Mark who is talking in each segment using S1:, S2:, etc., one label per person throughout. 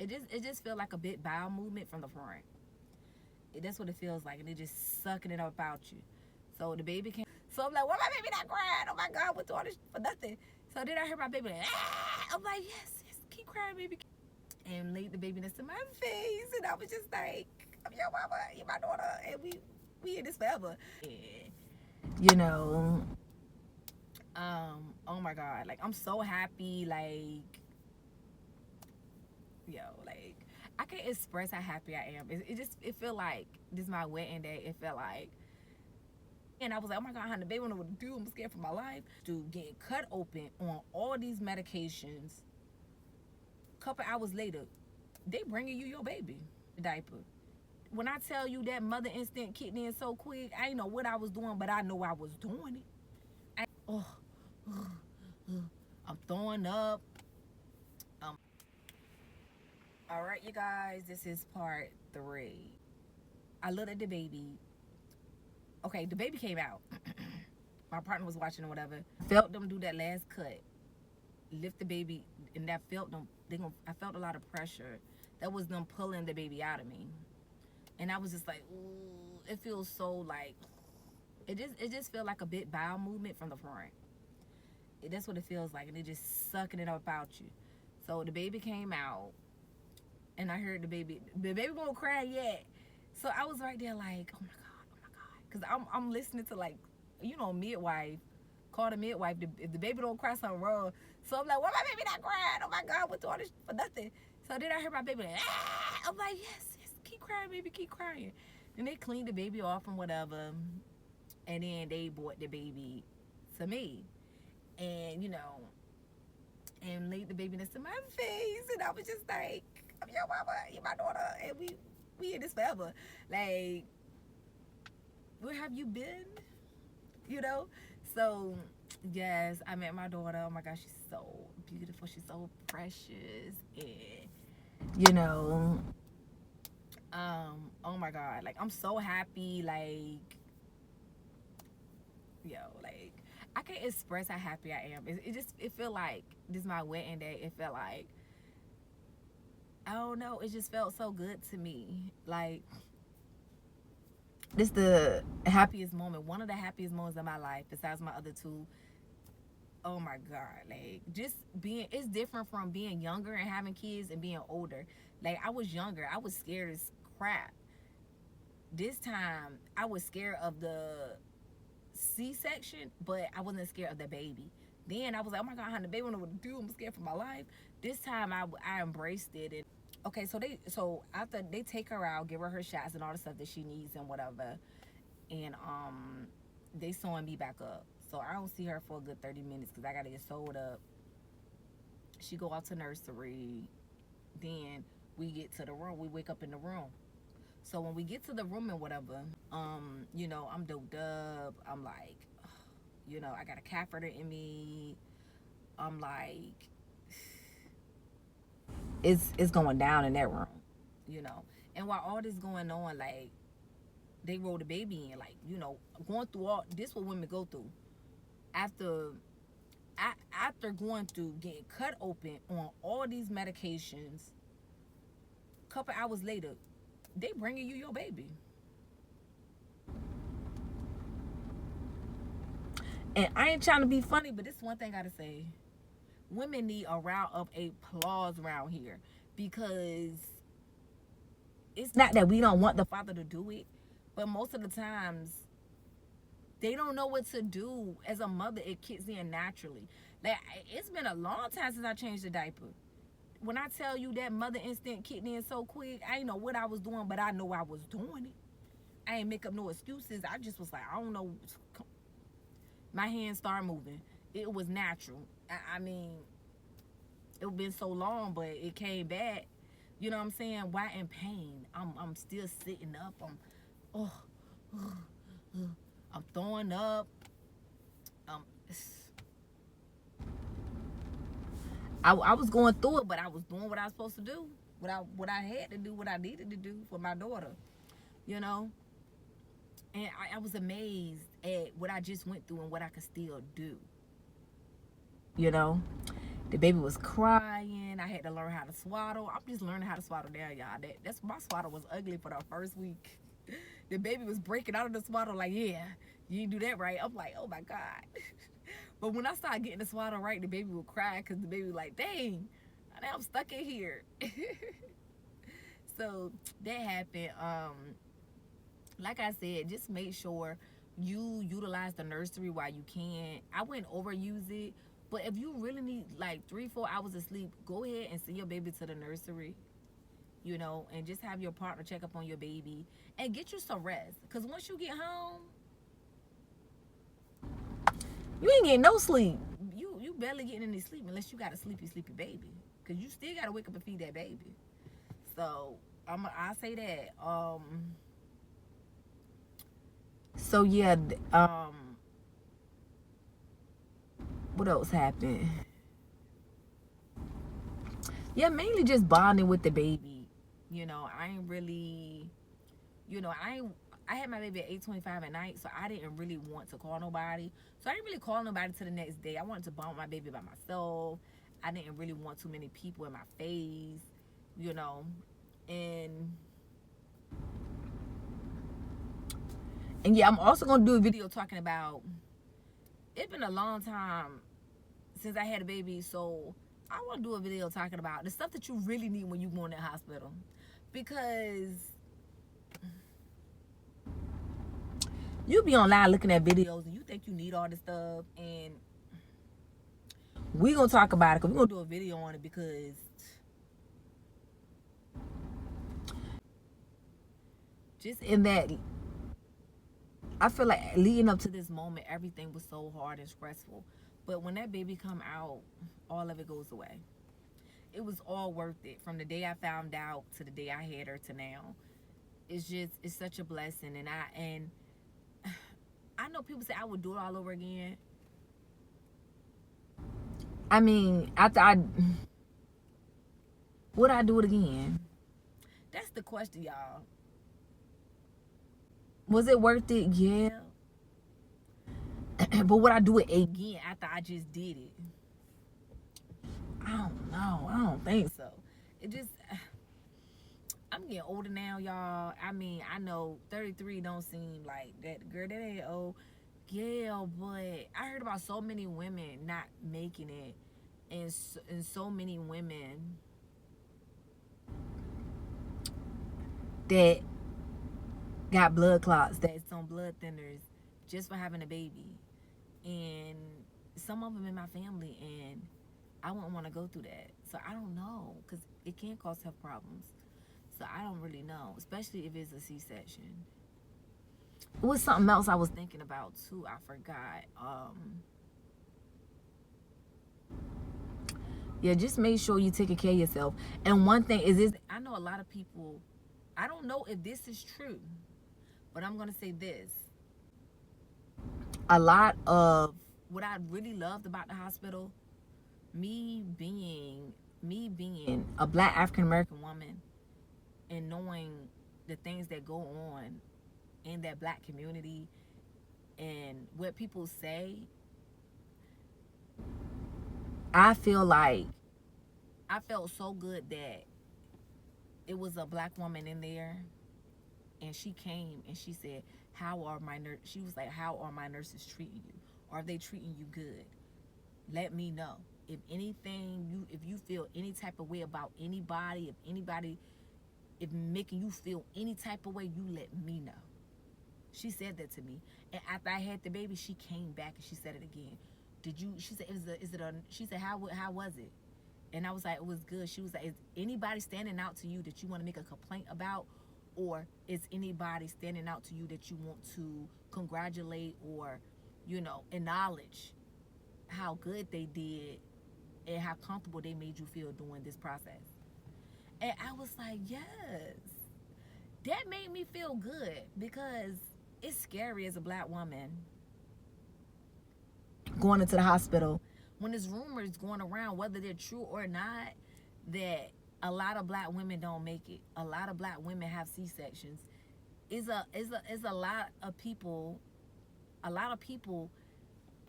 S1: It just feel like a big bowel movement from the front. That's what it feels like, and it just sucking it up out you. So the baby came. So I'm like, why my baby not crying? Oh my God, what's all this for nothing? So then I heard my baby like, ah! I'm like, yes, yes, keep crying, baby. And laid the baby next to my face, and I was just like, I'm your mama, you're my daughter, and we in this forever. You know, oh my God, like I'm so happy, like, yo, like I can't express how happy I am. It feel like this is my wedding day. It felt like, and I was like, oh my God, honey, the baby don't know what to do. I'm scared for my life. Dude, getting cut open on all these medications. A couple hours later, they bringing you your baby diaper. When I tell you that mother instinct kicked in so quick, I didn't know what I was doing, but I know I was doing it. Oh, I'm throwing up. Um, all right, you guys, this is part 3. I looked at the baby. Okay, the baby came out. My partner was watching or whatever. Felt them do that last cut, lift the baby, and that felt them. I felt a lot of pressure. That was them pulling the baby out of me, and I was just like, ooh, it feels so like. It just felt like a big bowel movement from the front. That's what it feels like, and it just sucking it up out you. So the baby came out, and I heard the baby won't cry yet. So I was right there like, oh my God, because I'm listening to like, midwife, call the midwife. If the baby don't cry, something wrong. So I'm like, why my baby not crying? Oh my God, what's all this for nothing? So then I heard my baby like, ah! I'm like, yes, yes, keep crying, baby, keep crying. Then they cleaned the baby off and whatever, and then they brought the baby to me, and and laid the baby next to my face, and I was just like, I'm your mama, you're my daughter, and we in this forever. Like, where have you been? You know? So, yes, I met my daughter. Oh my gosh, she's so beautiful. She's so precious. And, oh my God, like, I'm so happy. Like, like, I can't express how happy I am. It feel like this is my wedding day. It felt like, I don't know, it just felt so good to me. Like, this the happiest moment, one of the happiest moments of my life, besides my other two. Oh my God, like, just it's different from being younger and having kids and being older. Like, I was younger, I was scared as crap. This time, I was scared of the C-section, but I wasn't scared of the baby. Then I was like, oh my God, honey, the baby don't know what to do. I'm scared for my life. This time, I embraced it. And okay, so after they take her out, give her shots and all the stuff that she needs and whatever, and they sewing me back up. So I don't see her for a good 30 minutes because I gotta get sewed up. She go out to nursery. Then we get to the room. We wake up in the room. So when we get to the room and whatever, I'm doped up. I'm like, I got a catheter in me. I'm like, it's going down in that room, you know. And while all this going on, like, they roll the baby in, like, going through all this, what women go through after going through getting cut open on all these medications. A couple hours later, they bringing you your baby. And I ain't trying to be funny, but this one thing I gotta say: women need a round of applause around here, because it's not that we don't want the father to do it, but most of the times they don't know what to do. As a mother, it kicks in naturally. Like, it's been a long time since I changed the diaper. When I tell you that mother instinct kicked in so quick, I didn't know what I was doing, but I know I was doing it. I ain't make up no excuses. I just was like, I don't know. My hands started moving. It was natural. I mean, it been so long, but it came back. You know what I'm saying? Why in pain? I'm still sitting up. I'm throwing up. Um, I was going through it, but I was doing what I was supposed to do. What I had to do, what I needed to do for my daughter. You know? And I was amazed at what I just went through and what I could still do. You know? The baby was crying. breastfeeding. I had to learn how to swaddle. I'm just learning how to swaddle now, y'all. That's my swaddle was ugly for the first week. The baby was breaking out of the swaddle like, yeah, you didn't do that right. I'm like, oh my God. But when I started getting the swaddle right, the baby would cry because the baby was like, dang, now I'm stuck in here. So that happened. Like I said, just make sure you utilize the nursery while you can. I wouldn't overuse it, but if you really need like 3-4 hours of sleep, go ahead and send your baby to the nursery, and just have your partner check up on your baby and get you some rest. Because once you get home, you ain't getting no sleep. You barely getting any sleep unless you got a sleepy baby. Because you still got to wake up and feed that baby. So I say that. So yeah, what else happened? Yeah, mainly just bonding with the baby. I ain't really, I had my baby at 8:25 at night, so I didn't really want to call nobody. So I didn't really call nobody till the next day. I wanted to bond with my baby by myself. I didn't really want too many people in my face, you know. And yeah, I'm also gonna do a video talking about, it's been a long time since I had a baby, so I want to do a video talking about the stuff that you really need when you go in that hospital. Because you be online looking at videos and you think you need all this stuff, and we gonna talk about it because we're gonna do a video on it. Because just in that, I feel like leading up to this moment, everything was so hard and stressful, but when that baby come out, all of it goes away. It was all worth it. From the day I found out to the day I had her to now, it's such a blessing. And I know people say I would do it all over again. I mean, would I do it again? That's the question, y'all. Was it worth it? Yeah. But would I do it again after I just did it? I don't know. I don't think so. It just, I'm getting older now, y'all. I mean, I know 33 don't seem like that. Girl, that ain't old. Yeah, but I heard about so many women not making it, and so many women that got blood clots, that's on blood thinners just for having a baby. And some of them in my family, and I wouldn't want to go through that. So I don't know, because it can cause health problems. So I don't really know, especially if it's a C-section. It was something else I was thinking about too. I forgot. Yeah, just make sure you take care of yourself. And one thing is this, I know a lot of people, I don't know if this is true, but I'm gonna say this. A lot of what I really loved about the hospital, me being a black African American woman, and knowing the things that go on in that black community and what people say, I feel like I felt so good that it was a black woman in there, and she came and she said, how are my she was like, how are my nurses treating you? Are they treating you good? Let me know. If anything, if you feel any type of way about anybody, if making you feel any type of way, you let me know. She said that to me. And after I had the baby, she came back and she said it again. She said, she said, how was it? And I was like, it was good. She was like, is anybody standing out to you that you want to make a complaint about? Or is anybody standing out to you that you want to congratulate or, acknowledge how good they did and how comfortable they made you feel during this process? And I was like, yes. That made me feel good, because it's scary as a black woman going into the hospital when there's rumors going around, whether they're true or not, that a lot of black women don't make it. A lot of black women have C-sections. Is a lot of people. A lot of people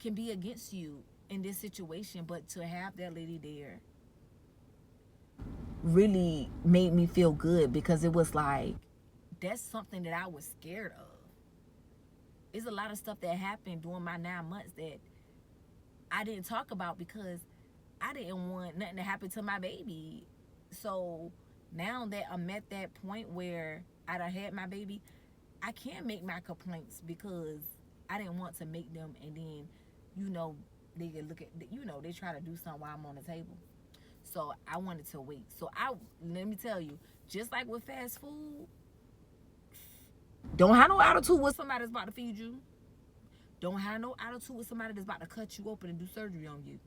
S1: can be against you in this situation, but to have that lady there really made me feel good, because it was like, that's something that I was scared of. It's a lot of stuff that happened during my 9 months that I didn't talk about because I didn't want nothing to happen to my baby. So now that I'm at that point where I done had my baby, I can't make my complaints because I didn't want to make them, and then, you know, they can look at, they try to do something while I'm on the table. So I wanted to wait. So let me tell you, just like with fast food, don't have no attitude with somebody that's about to feed you. Don't have no attitude with somebody that's about to cut you open and do surgery on you.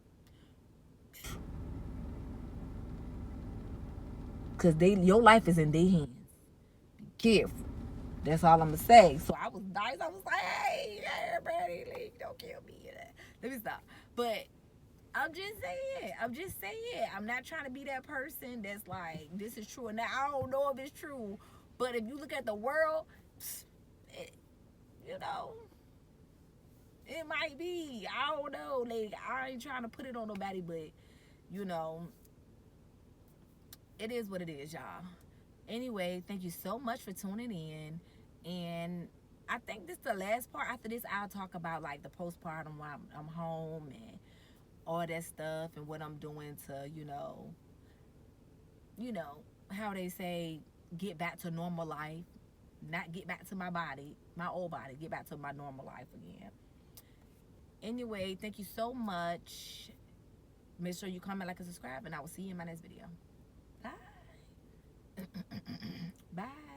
S1: Cause your life is in their hands. Be careful. That's all I'm gonna say. So I was nice. I was like, hey, everybody, like, don't kill me. Let me stop. But I'm just saying. I'm not trying to be that person that's like, this is true. And now I don't know if it's true. But if you look at the world, it, you know, it might be. I don't know. Like, I ain't trying to put it on nobody, but, you know, it is what it is, y'all. Anyway, thank you so much for tuning in. And I think this is the last part. After this, I'll talk about like the postpartum when I'm home and all that stuff, and what I'm doing to, how they say, get back to normal life. Not get back to my body, my old body, get back to my normal life again. Anyway, thank you so much. Make sure you comment, like, and subscribe, and I will see you in my next video. Bye. Bye.